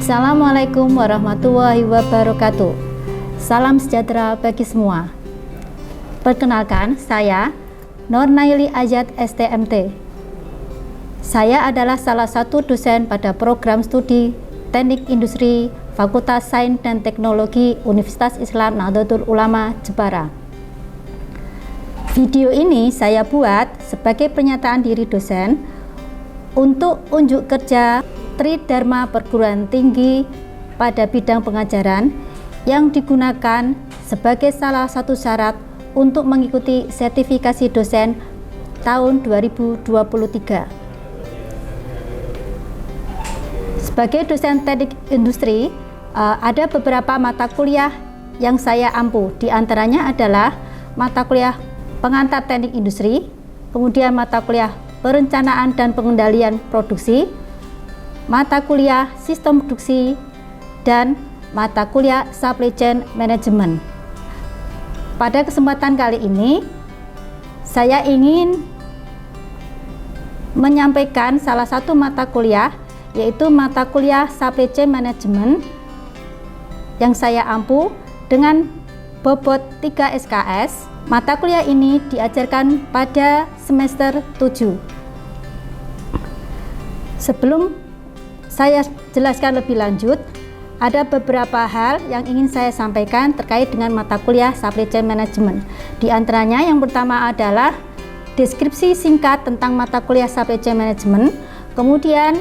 Assalamualaikum warahmatullahi wabarakatuh. Salam sejahtera bagi semua. Perkenalkan, saya Nurnaili Ajat STMT. Saya adalah salah satu dosen pada program studi Teknik Industri Fakultas Sains dan Teknologi Universitas Islam Nahdlatul Ulama Jepara. Video ini saya buat sebagai pernyataan diri dosen untuk unjuk kerja Tridharma Perguruan Tinggi pada bidang pengajaran yang digunakan sebagai salah satu syarat untuk mengikuti sertifikasi dosen tahun 2023. Sebagai dosen teknik industri, ada beberapa mata kuliah yang saya ampu. Di antaranya adalah mata kuliah pengantar teknik industri, kemudian mata kuliah perencanaan dan pengendalian produksi, mata kuliah sistem produksi, dan mata kuliah supply chain management. Pada kesempatan kali ini, saya ingin menyampaikan salah satu mata kuliah, yaitu mata kuliah supply chain management yang saya ampu dengan bobot 3 SKS. Mata kuliah ini diajarkan pada semester 7. Sebelum saya jelaskan lebih lanjut, ada beberapa hal yang ingin saya sampaikan terkait dengan mata kuliah supply chain management. Di antaranya yang pertama adalah deskripsi singkat tentang mata kuliah supply chain management, kemudian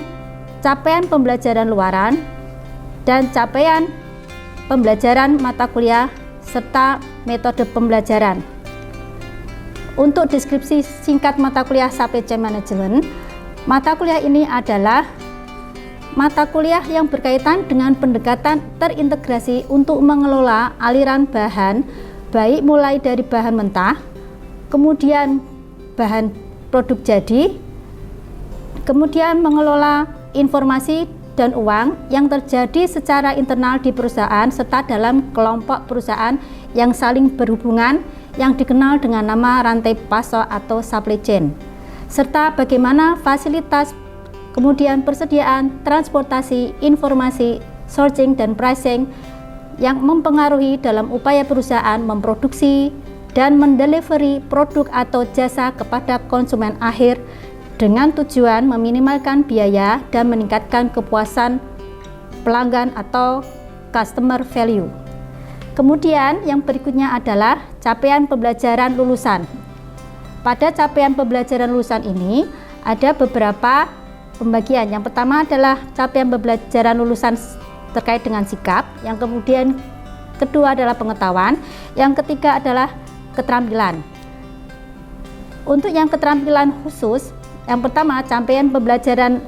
capaian pembelajaran luaran dan capaian pembelajaran mata kuliah serta metode pembelajaran. Untuk deskripsi singkat mata kuliah supply chain management, mata kuliah ini adalah mata kuliah yang berkaitan dengan pendekatan terintegrasi untuk mengelola aliran bahan, baik mulai dari bahan mentah, kemudian bahan produk jadi, kemudian mengelola informasi dan uang yang terjadi secara internal di perusahaan serta dalam kelompok perusahaan yang saling berhubungan yang dikenal dengan nama rantai pasok atau supply chain, serta bagaimana fasilitas, kemudian persediaan, transportasi, informasi, sourcing, dan pricing yang mempengaruhi dalam upaya perusahaan memproduksi dan mendelivery produk atau jasa kepada konsumen akhir dengan tujuan meminimalkan biaya dan meningkatkan kepuasan pelanggan atau customer value. Kemudian yang berikutnya adalah capaian pembelajaran lulusan. Pada capaian pembelajaran lulusan ini ada beberapa pembagian. Yang pertama adalah capaian pembelajaran lulusan terkait dengan sikap, yang kemudian kedua adalah pengetahuan, yang ketiga adalah keterampilan. Untuk yang keterampilan khusus, yang pertama capaian pembelajaran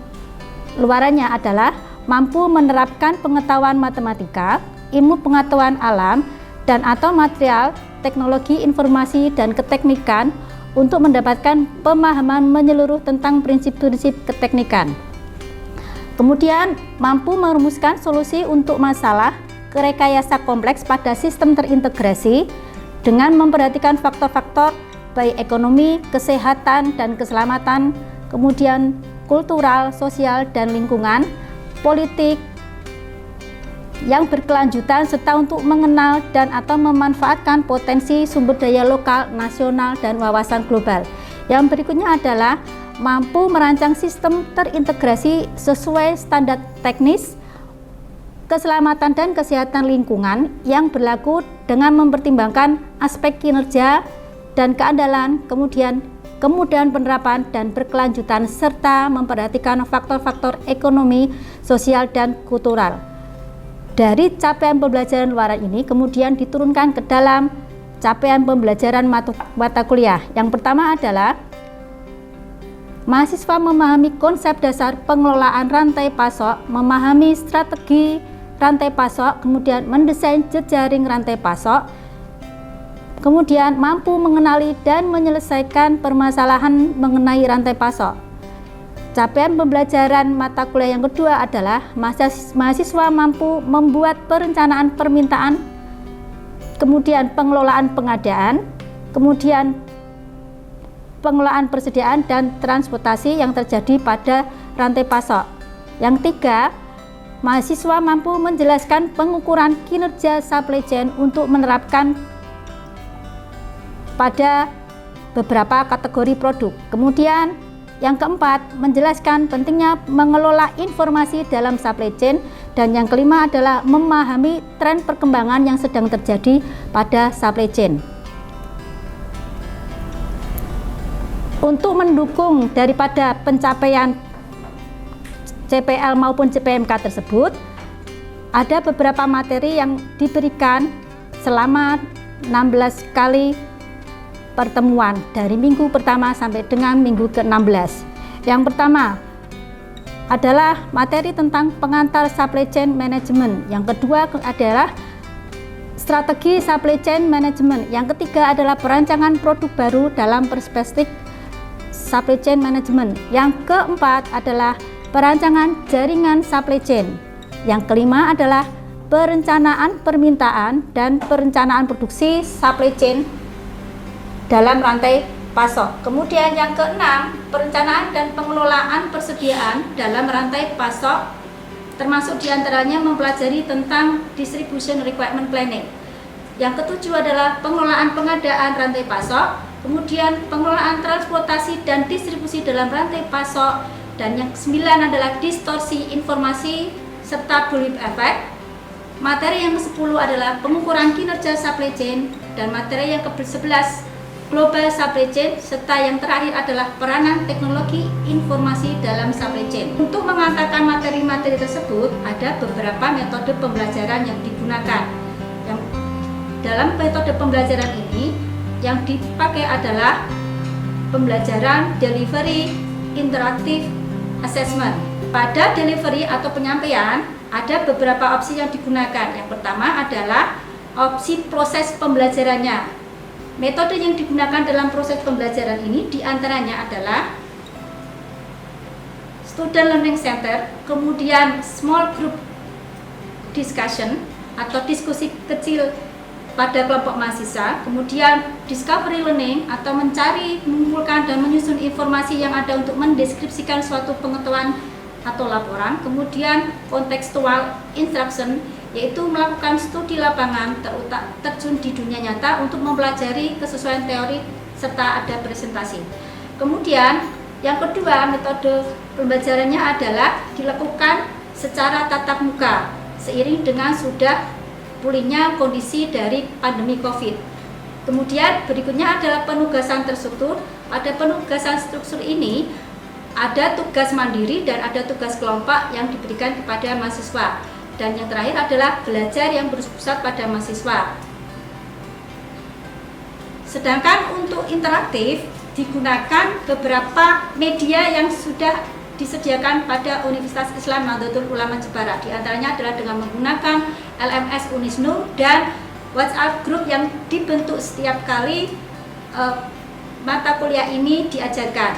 luarannya adalah mampu menerapkan pengetahuan matematika, ilmu pengetahuan alam, dan atau material, teknologi informasi dan keteknikan untuk mendapatkan pemahaman menyeluruh tentang prinsip-prinsip keteknikan. Kemudian mampu merumuskan solusi untuk masalah rekayasa kompleks pada sistem terintegrasi dengan memperhatikan faktor-faktor baik ekonomi, kesehatan, dan keselamatan, kemudian kultural, sosial, dan lingkungan, politik yang berkelanjutan, serta untuk mengenal dan atau memanfaatkan potensi sumber daya lokal, nasional, dan wawasan global. Yang berikutnya adalah mampu merancang sistem terintegrasi sesuai standar teknis, keselamatan dan kesehatan lingkungan yang berlaku dengan mempertimbangkan aspek kinerja dan keandalan, kemudian kemudahan penerapan dan berkelanjutan, serta memperhatikan faktor-faktor ekonomi, sosial, dan kultural. Dari capaian pembelajaran luaran ini kemudian diturunkan ke dalam capaian pembelajaran mata kuliah. Yang pertama adalah mahasiswa memahami konsep dasar pengelolaan rantai pasok, memahami strategi rantai pasok, kemudian mendesain jejaring rantai pasok, kemudian mampu mengenali dan menyelesaikan permasalahan mengenai rantai pasok. Capaian pembelajaran mata kuliah yang kedua adalah mahasiswa mampu membuat perencanaan permintaan, kemudian pengelolaan pengadaan, kemudian pengelolaan persediaan dan transportasi yang terjadi pada rantai pasok. Yang tiga, mahasiswa mampu menjelaskan pengukuran kinerja supply chain untuk menerapkan pada beberapa kategori produk. Kemudian yang keempat, menjelaskan pentingnya mengelola informasi dalam supply chain, dan yang kelima adalah memahami tren perkembangan yang sedang terjadi pada supply chain. Untuk mendukung daripada pencapaian CPL maupun CPMK tersebut, ada beberapa materi yang diberikan selama 16 kali pertemuan dari minggu pertama sampai dengan minggu ke-16. Yang pertama adalah materi tentang pengantar supply chain management. Yang kedua adalah strategi supply chain management. Yang ketiga adalah perancangan produk baru dalam perspektif supply chain management. Yang keempat adalah perancangan jaringan supply chain. Yang kelima adalah perencanaan permintaan dan perencanaan produksi supply chain dalam rantai pasok. Kemudian yang keenam, perencanaan dan pengelolaan persediaan dalam rantai pasok, termasuk diantaranya mempelajari tentang distribution requirement planning. Yang ketujuh adalah pengelolaan pengadaan rantai pasok, kemudian pengelolaan transportasi dan distribusi dalam rantai pasok, dan yang kesembilan adalah distorsi informasi serta bullwhip effect. Materi yang ke-10 adalah pengukuran kinerja supply chain, dan materi yang ke-11 global supply chain, serta yang terakhir adalah peranan teknologi informasi dalam supply chain. Untuk mengantarkan materi-materi tersebut, ada beberapa metode pembelajaran yang digunakan. Yang dalam metode pembelajaran ini yang dipakai adalah pembelajaran delivery interaktif assessment. Pada delivery atau penyampaian, ada beberapa opsi yang digunakan. Yang pertama adalah opsi proses pembelajarannya. Metode yang digunakan dalam proses pembelajaran ini diantaranya adalah student learning center, kemudian small group discussion atau diskusi kecil pada kelompok mahasiswa, kemudian discovery learning atau mencari, mengumpulkan dan menyusun informasi yang ada untuk mendeskripsikan suatu pengetahuan atau laporan, kemudian contextual instruction, yaitu melakukan studi lapangan terjun di dunia nyata untuk mempelajari kesesuaian teori serta ada presentasi. Kemudian yang kedua, metode pembelajarannya adalah dilakukan secara tatap muka seiring dengan sudah pulihnya kondisi dari pandemi COVID. Kemudian berikutnya adalah penugasan terstruktur. Pada penugasan struktur ini ada tugas mandiri dan ada tugas kelompok yang diberikan kepada mahasiswa. Dan yang terakhir adalah belajar yang berpusat pada mahasiswa. Sedangkan untuk interaktif digunakan beberapa media yang sudah disediakan pada Universitas Islam Nahdlatul Ulama Jepara. Di antaranya adalah dengan menggunakan LMS Unisnu dan WhatsApp group yang dibentuk setiap kali mata kuliah ini diajarkan.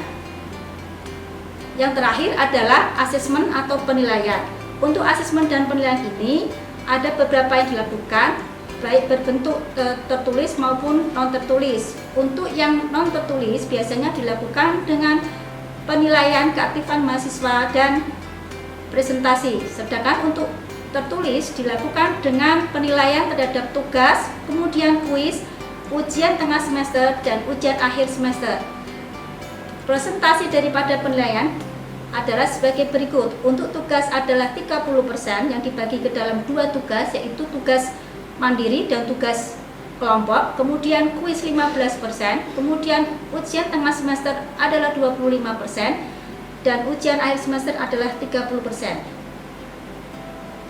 Yang terakhir adalah asesmen atau penilaian. Untuk asesmen dan penilaian ini ada beberapa yang dilakukan, baik berbentuk tertulis maupun non tertulis. Untuk yang non tertulis biasanya dilakukan dengan penilaian keaktifan mahasiswa dan presentasi. Sedangkan untuk tertulis dilakukan dengan penilaian terhadap tugas, kemudian kuis, ujian tengah semester dan ujian akhir semester. Presentasi daripada penilaian adalah sebagai berikut. Untuk tugas adalah 30% yang dibagi ke dalam dua tugas, yaitu tugas mandiri dan tugas kelompok, kemudian kuis 15%, kemudian ujian tengah semester adalah 25% dan ujian akhir semester adalah 30%.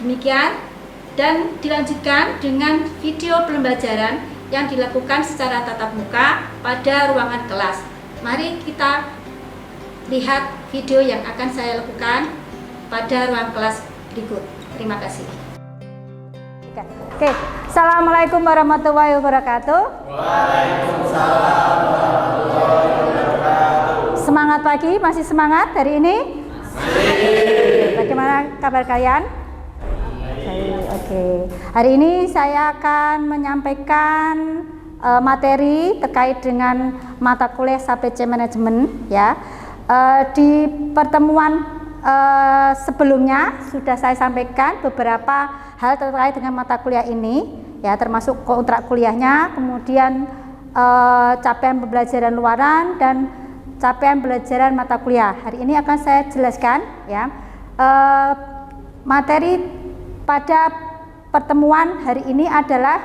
Demikian, dan dilanjutkan dengan video pembelajaran yang dilakukan secara tatap muka pada ruangan kelas. Mari kita lihat video yang akan saya lakukan pada ruang kelas berikut. Terima kasih. Oke, Assalamualaikum warahmatullahi wabarakatuh. Waalaikumsalam warahmatullahi wabarakatuh. Semangat pagi, masih semangat hari ini? Masih. Bagaimana kabar kalian? Oke. Hari ini saya akan menyampaikan materi terkait dengan mata kuliah supply chain management ya. Di pertemuan sebelumnya sudah saya sampaikan beberapa hal terkait dengan mata kuliah ini, ya, termasuk kontrak kuliahnya, kemudian capaian pembelajaran luaran dan capaian pembelajaran mata kuliah. Hari ini akan saya jelaskan, ya, materi pada pertemuan hari ini adalah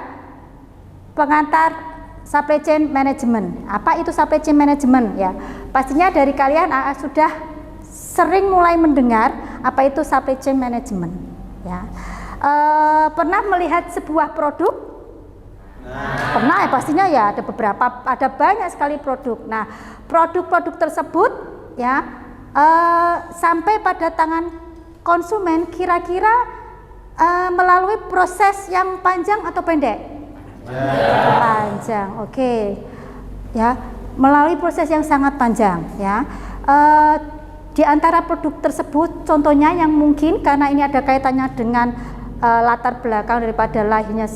pengantar supply chain management. Apa itu supply chain management? Ya, pastinya dari kalian sudah sering mulai mendengar apa itu supply chain management, ya. Pernah melihat sebuah produk? Pernah, ya, pastinya, ya, ada banyak sekali produk. Nah, produk-produk tersebut, ya, sampai pada tangan konsumen kira-kira melalui proses yang panjang atau pendek? Panjang, oke. Ya, melalui proses yang sangat panjang, ya. Di antara produk tersebut, contohnya yang mungkin karena ini ada kaitannya dengan latar belakang daripada lahirnya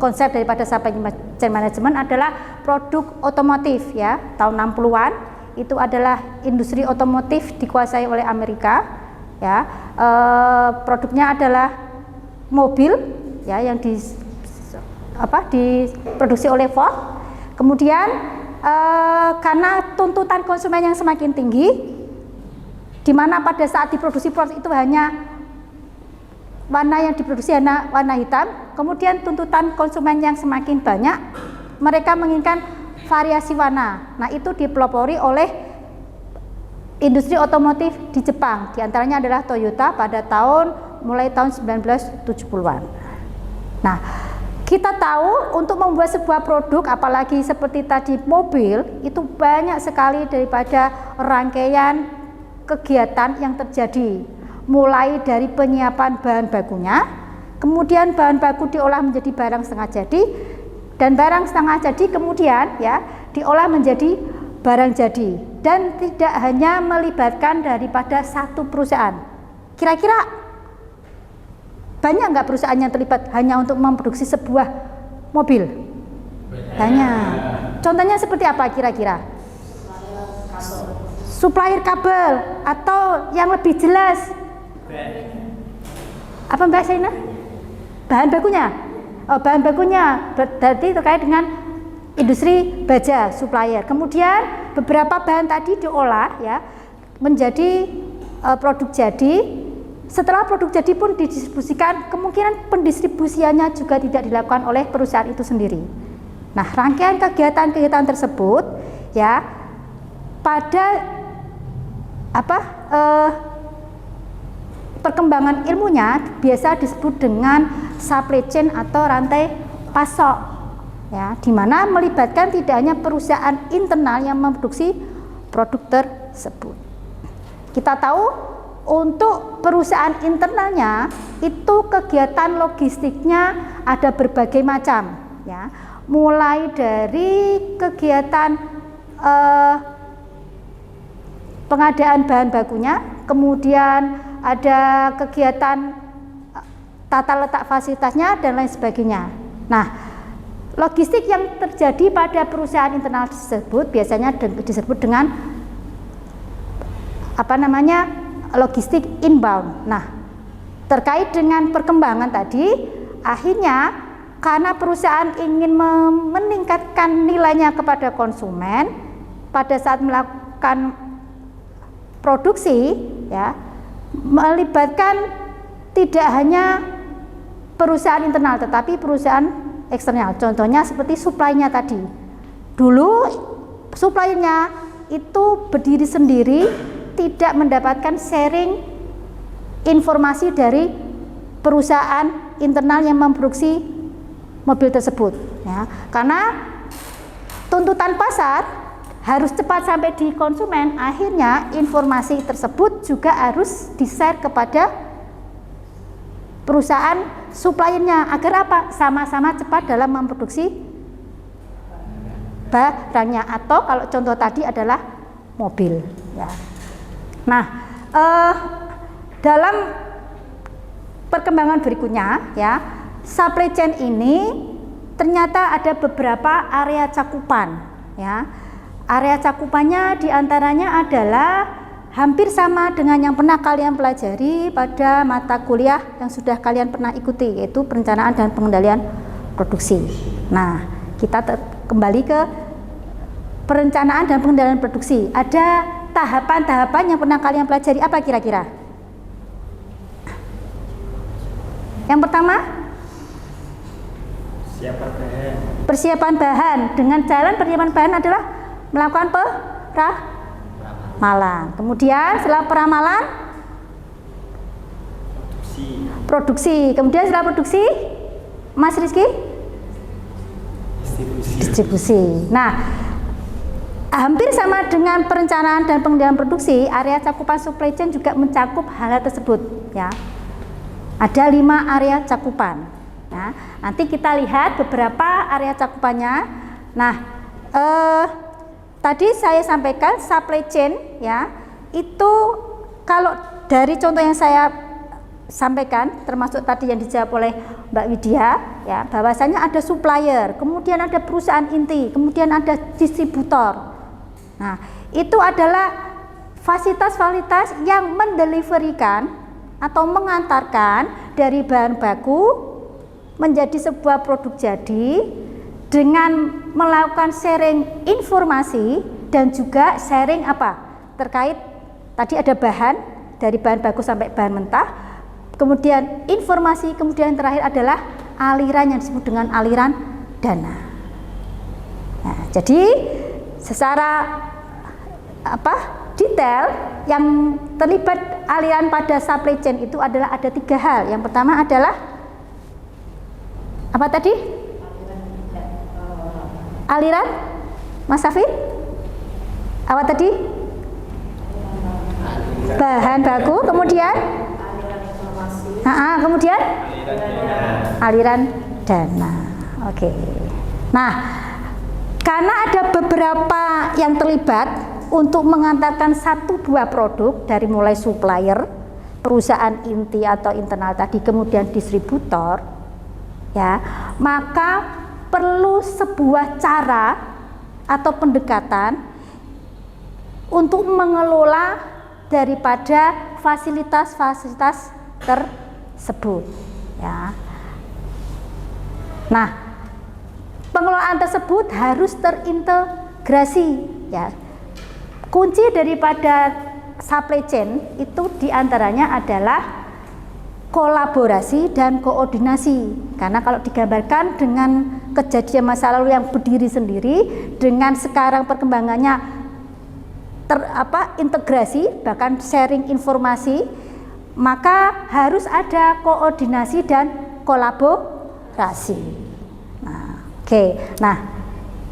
konsep daripada supply chain management adalah produk otomotif, ya. Tahun 60-an itu adalah industri otomotif dikuasai oleh Amerika, ya. Produknya adalah mobil, ya, yang diproduksi oleh Ford. Kemudian karena tuntutan konsumen yang semakin tinggi, di mana pada saat diproduksi produk itu hanya warna yang diproduksi hanya warna hitam, kemudian tuntutan konsumen yang semakin banyak, mereka menginginkan variasi warna. Nah, itu dipelopori oleh industri otomotif di Jepang, diantaranya adalah Toyota pada mulai tahun 1970-an. Nah, kita tahu untuk membuat sebuah produk, apalagi seperti tadi mobil, itu banyak sekali daripada rangkaian kegiatan yang terjadi, mulai dari penyiapan bahan bakunya, kemudian bahan baku diolah menjadi barang setengah jadi, dan barang setengah jadi kemudian, ya, diolah menjadi barang jadi, dan tidak hanya melibatkan daripada satu perusahaan. Kira-kira banyak nggak perusahaan yang terlibat hanya untuk memproduksi sebuah mobil? Banyak. Contohnya seperti apa kira-kira? Supplier kabel, atau yang lebih jelas apa Mbak Saina? Bahan bakunya. Oh, bahan bakunya berarti terkait dengan industri baja, supplier. Kemudian beberapa bahan tadi diolah, ya, menjadi produk jadi. Setelah produk jadi pun didistribusikan, kemungkinan pendistribusiannya juga tidak dilakukan oleh perusahaan itu sendiri. Nah, rangkaian kegiatan-kegiatan tersebut, ya, pada perkembangan ilmunya biasa disebut dengan supply chain atau rantai pasok, ya, di mana melibatkan tidak hanya perusahaan internal yang memproduksi produk tersebut. Kita tahu untuk perusahaan internalnya itu kegiatan logistiknya ada berbagai macam, ya, mulai dari kegiatan pengadaan bahan bakunya, kemudian ada kegiatan tata letak fasilitasnya dan lain sebagainya. Nah, logistik yang terjadi pada perusahaan internal tersebut biasanya disebut dengan logistik inbound. Nah, terkait dengan perkembangan tadi, akhirnya karena perusahaan ingin meningkatkan nilainya kepada konsumen pada saat melakukan produksi, ya, melibatkan tidak hanya perusahaan internal tetapi perusahaan eksternal. Contohnya seperti supply-nya tadi. Dulu supply-nya itu berdiri sendiri, tidak mendapatkan sharing informasi dari perusahaan internal yang memproduksi mobil tersebut, ya. Karena tuntutan pasar harus cepat sampai di konsumen, akhirnya informasi tersebut juga harus di-share kepada perusahaan suppliernya agar apa? Sama-sama cepat dalam memproduksi barangnya, atau kalau contoh tadi adalah mobil, ya. Nah, dalam perkembangan berikutnya, ya, supply chain ini ternyata ada beberapa area cakupan, ya. Area cakupannya diantaranya adalah hampir sama dengan yang pernah kalian pelajari pada mata kuliah yang sudah kalian pernah ikuti, yaitu perencanaan dan pengendalian produksi. Nah, kita kembali ke perencanaan dan pengendalian produksi. Ada tahapan-tahapan yang pernah kalian pelajari, apa kira-kira? Yang pertama, persiapan bahan. Dengan jalan persiapan bahan adalah melakukan peramalan. Kemudian setelah peramalan, produksi. Kemudian setelah produksi, Mas Rizky, distribusi. Nah, hampir sama dengan perencanaan dan pengendalian produksi, area cakupan supply chain juga mencakup hal tersebut, ya. Ada 5 area cakupan. Nah, nanti kita lihat beberapa area cakupannya. Nah, tadi saya sampaikan supply chain, ya, itu kalau dari contoh yang saya sampaikan, termasuk tadi yang dijawab oleh Mbak Widya, ya, bahwasanya ada supplier, kemudian ada perusahaan inti, kemudian ada distributor. Nah, itu adalah fasilitas-fasilitas yang mendeliverikan atau mengantarkan dari bahan baku menjadi sebuah produk jadi dengan melakukan sharing informasi dan juga sharing apa? Terkait tadi ada bahan, dari bahan baku sampai bahan mentah, kemudian informasi, kemudian yang terakhir adalah aliran yang disebut dengan aliran dana. Nah, jadi secara detail yang terlibat aliran pada supply chain itu adalah ada 3 hal. Yang pertama adalah apa tadi? Aliran, Mas Safir? Apa tadi? Bahan baku, kemudian kemudian aliran dana. Oke. Nah, karena ada beberapa yang terlibat untuk mengantarkan satu buah produk dari mulai supplier, perusahaan inti atau internal tadi, kemudian distributor, ya, maka perlu sebuah cara atau pendekatan untuk mengelola daripada fasilitas-fasilitas tersebut, ya. Nah, pengelolaan tersebut harus terintegrasi, ya. Kunci daripada supply chain itu diantaranya adalah kolaborasi dan koordinasi. Karena kalau digambarkan dengan kejadian masa lalu yang berdiri sendiri, dengan sekarang perkembangannya integrasi, bahkan sharing informasi, maka harus ada koordinasi dan kolaborasi. Nah, oke. Nah,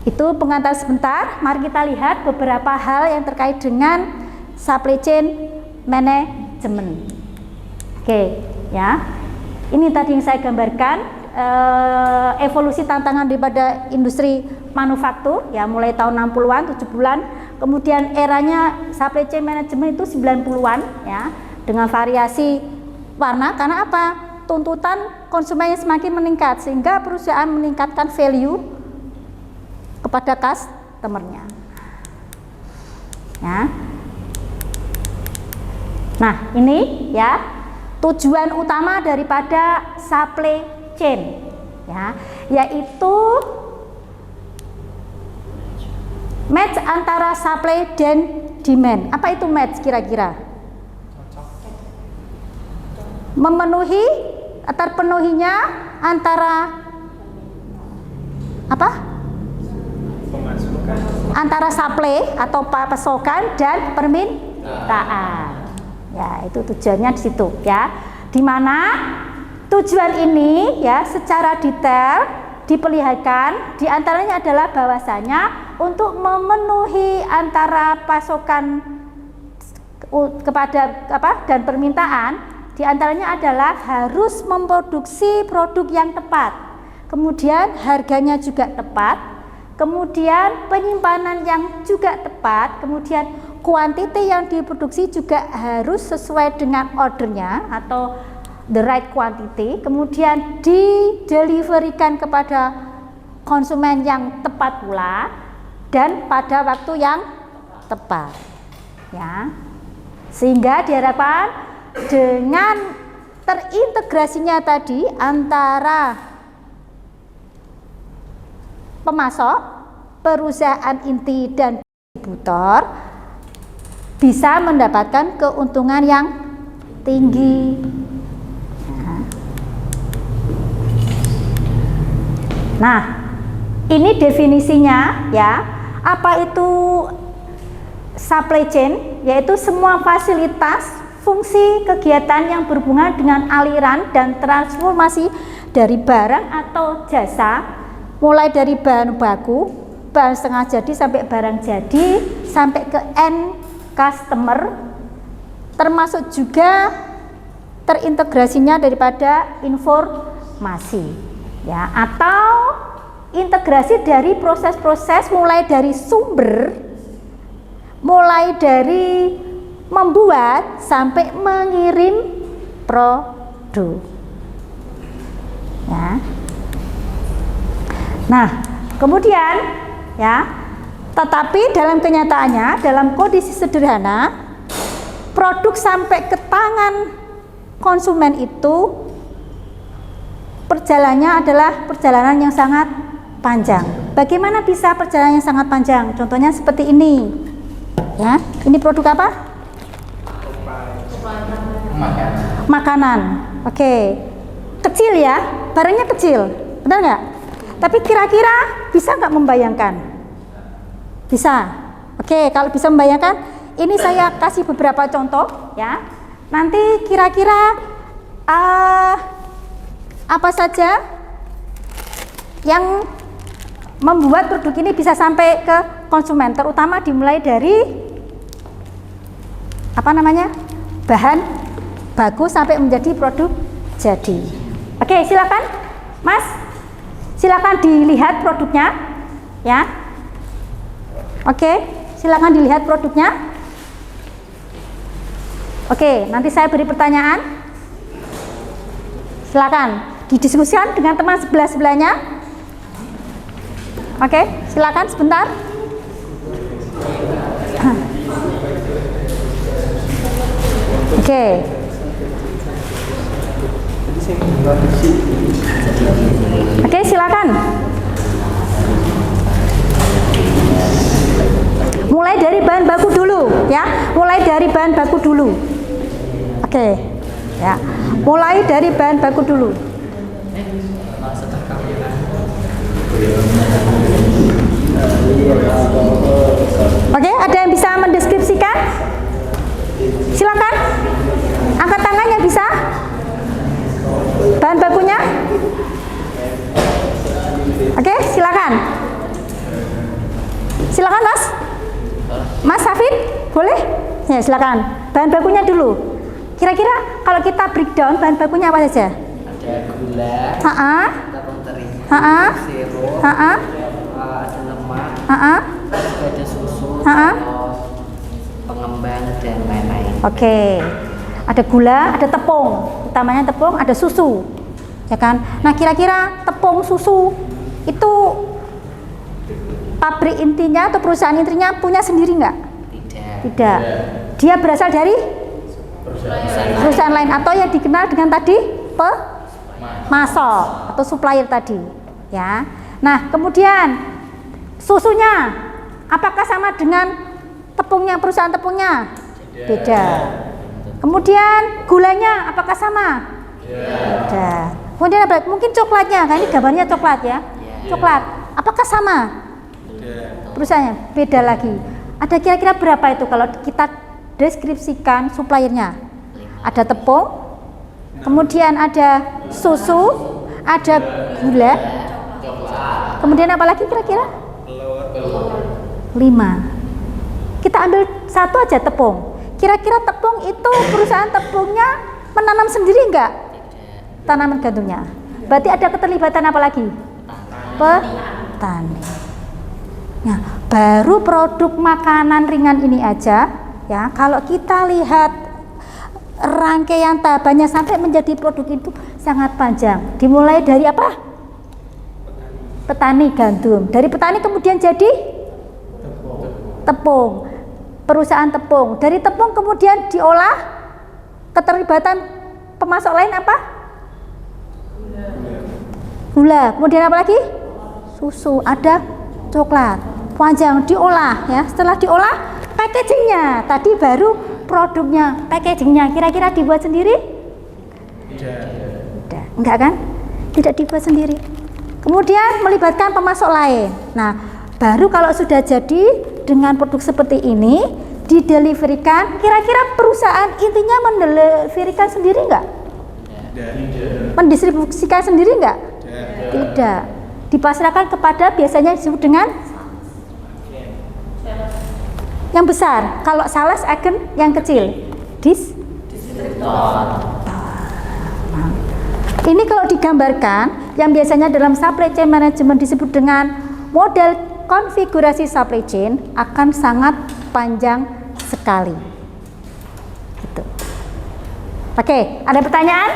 itu pengantar sebentar. Mari kita lihat beberapa hal yang terkait dengan supply chain management. Oke, ya. Ini tadi yang saya gambarkan evolusi tantangan daripada industri manufaktur, ya, mulai tahun 60-an, 70-an. Kemudian eranya supply chain management itu 90-an, ya, dengan variasi warna. Karena apa? Tuntutan konsumennya semakin meningkat sehingga perusahaan meningkatkan value kepada customer-nya, ya. Nah, ini, ya, tujuan utama daripada supply chain, ya, yaitu match antara supply dan demand. Apa itu match kira-kira? Memenuhi, terpenuhinya antara apa? Antara supply atau pasokan dan permintaan. Ya, itu tujuannya di situ, ya. Dimana tujuan ini, ya, secara detail diperlihatkan, diantaranya adalah bahwasanya untuk memenuhi antara pasokan kepada dan permintaan, diantaranya adalah harus memproduksi produk yang tepat, kemudian harganya juga tepat, kemudian penyimpanan yang juga tepat, kemudian kuantiti yang diproduksi juga harus sesuai dengan ordernya atau the right quantity, kemudian dideliverikan kepada konsumen yang tepat pula dan pada waktu yang tepat, ya. Sehingga diharapkan dengan terintegrasinya tadi antara pemasok, perusahaan inti dan distributor bisa mendapatkan keuntungan yang tinggi. Nah, ini definisinya ya. Apa itu supply chain? Yaitu semua fasilitas, fungsi, kegiatan yang berhubungan dengan aliran dan transformasi dari barang atau jasa, mulai dari bahan baku, bahan setengah jadi sampai barang jadi, sampai ke end customer, termasuk juga terintegrasinya daripada informasi. Ya, atau integrasi dari proses-proses mulai dari sumber, mulai dari membuat sampai mengirim produk. Ya. Nah, kemudian ya, tetapi dalam kenyataannya, dalam kondisi sederhana, produk sampai ke tangan konsumen itu perjalanannya adalah perjalanan yang sangat panjang. Bagaimana bisa perjalanan yang sangat panjang? Contohnya seperti ini. Ya, ini produk apa? Makanan. Oke. Kecil ya, barangnya kecil. Benar nggak? Tapi kira-kira bisa nggak membayangkan? Bisa. Oke, kalau bisa membayangkan, ini saya kasih beberapa contoh ya. Nanti kira-kira apa saja yang membuat produk ini bisa sampai ke konsumen, terutama dimulai dari bahan baku sampai menjadi produk jadi. Oke, silakan Mas, silakan dilihat produknya ya. Oke, silakan dilihat produknya. Oke, nanti saya beri pertanyaan, silakan didiskusikan dengan teman sebelahnya. Oke, silakan sebentar. Oke. Oke, silakan. Mulai dari bahan baku dulu ya. Mulai dari bahan baku dulu. Oke. Ya. Mulai dari bahan baku dulu. Oke, ada yang bisa mendeskripsikan? Silakan. Angkat tangannya bisa? Bahan bakunya? Oke, silakan. Silakan Mas. Mas Hafid, boleh? Ya, silakan. Bahan bakunya dulu. Kira-kira kalau kita breakdown bahan bakunya apa saja? Ada gula, tepung terigu, sirup, ada lemak, ada susu, pengembang dan lain-lain. Oke. Ada gula, ada tepung, utamanya tepung, ada susu, ya kan? Nah, kira-kira tepung, susu itu pabrik intinya atau perusahaan intinya punya sendiri nggak? Tidak. Dia berasal dari perusahaan lain atau yang dikenal dengan tadi pemasok atau supplier tadi, ya. Nah, kemudian susunya apakah sama dengan tepungnya, perusahaan tepungnya? Beda. Kemudian gulanya apakah sama? Beda. Kemudian apa? Mungkin coklatnya, kan ini gambarnya coklat ya. Coklat, apakah sama? Perusahaannya beda lagi. Ada kira-kira berapa itu kalau kita deskripsikan suppliernya? Ada tepung, kemudian ada susu, ada gula, kemudian apa lagi kira-kira? 5. Kita ambil satu aja tepung. Kira-kira tepung itu perusahaan tepungnya menanam sendiri enggak? Tanaman gandumnya. Berarti ada keterlibatan apa lagi? Petani. Nah, baru produk makanan ringan ini aja ya, kalau kita lihat rangkaian tahapannya sampai menjadi produk itu sangat panjang. Dimulai dari apa? Petani gandum. Dari petani kemudian jadi tepung. perusahaan tepung. Dari tepung kemudian diolah, keterlibatan pemasok lain apa? Gula. Kemudian apa lagi? Susu, ada coklat. Panjang diolah ya. Setelah diolah, packagingnya. Tadi baru produknya, packagingnya. Kira-kira dibuat sendiri? Tidak. Enggak kan? Tidak dibuat sendiri. Kemudian melibatkan pemasok lain. Nah, baru kalau sudah jadi dengan produk seperti ini dideliverikan, kira-kira perusahaan intinya mendeliverikan sendiri enggak? Mendistribusikan sendiri enggak? Tidak. Dipasrahkan kepada biasanya disebut dengan yang besar. Kalau sales agent yang kecil, distributor. Ini kalau digambarkan, yang biasanya dalam supply chain management disebut dengan model konfigurasi supply chain akan sangat panjang sekali. Gitu. Oke, ada pertanyaan?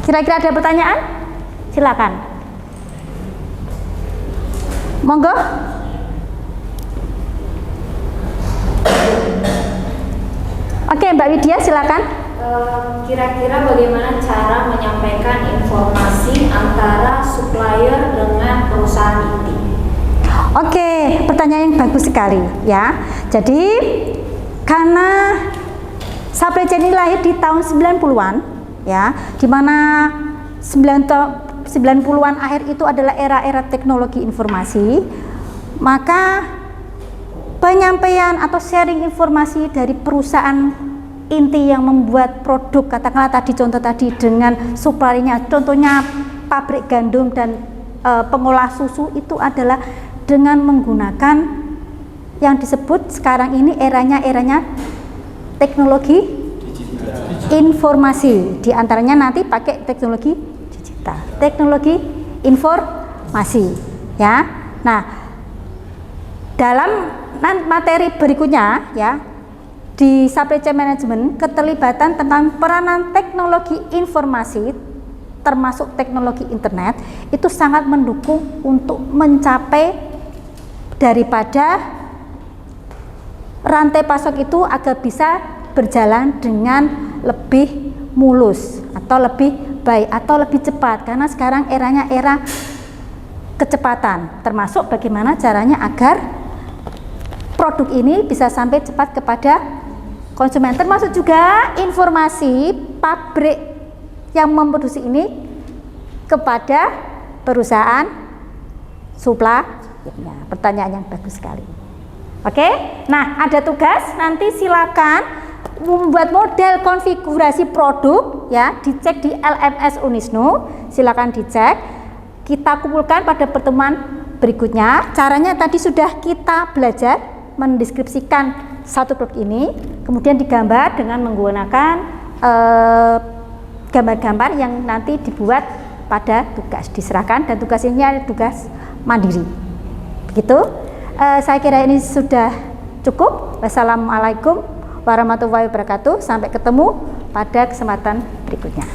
Kira-kira ada pertanyaan? Silakan. Monggo. Oke, Mbak Widya silakan. Kira-kira bagaimana cara menyampaikan informasi antara supplier dengan perusahaan inti? Oke, pertanyaan yang bagus sekali ya. Jadi karena supply chain ini lahir di tahun 90-an ya, di mana 90-an akhir itu adalah era-era teknologi informasi, maka penyampaian atau sharing informasi dari perusahaan inti yang membuat produk, katakanlah tadi contoh tadi dengan suppliernya, contohnya pabrik gandum dan pengolah susu, itu adalah dengan menggunakan yang disebut sekarang ini eranya teknologi informasi, diantaranya nanti pakai teknologi digital, teknologi informasi ya. Nah, dalam materi berikutnya ya, di supply chain management, keterlibatan tentang peranan teknologi informasi termasuk teknologi internet itu sangat mendukung untuk mencapai daripada rantai pasok itu agar bisa berjalan dengan lebih mulus atau lebih baik atau lebih cepat, karena sekarang eranya era kecepatan, termasuk bagaimana caranya agar produk ini bisa sampai cepat kepada konsumen, termasuk juga informasi pabrik yang memproduksi ini kepada perusahaan suppliernya. Pertanyaan yang bagus sekali. Oke, nah ada tugas, nanti silakan membuat model konfigurasi produk ya, dicek di LMS Unisnu, silakan dicek. Kita kumpulkan pada pertemuan berikutnya. Caranya tadi sudah kita belajar mendeskripsikan satu produk ini, kemudian digambar dengan menggunakan gambar-gambar yang nanti dibuat pada tugas diserahkan, dan tugas ini adalah tugas mandiri. Begitu. Saya kira ini sudah cukup. Wassalamualaikum warahmatullahi wabarakatuh. Sampai ketemu pada kesempatan berikutnya.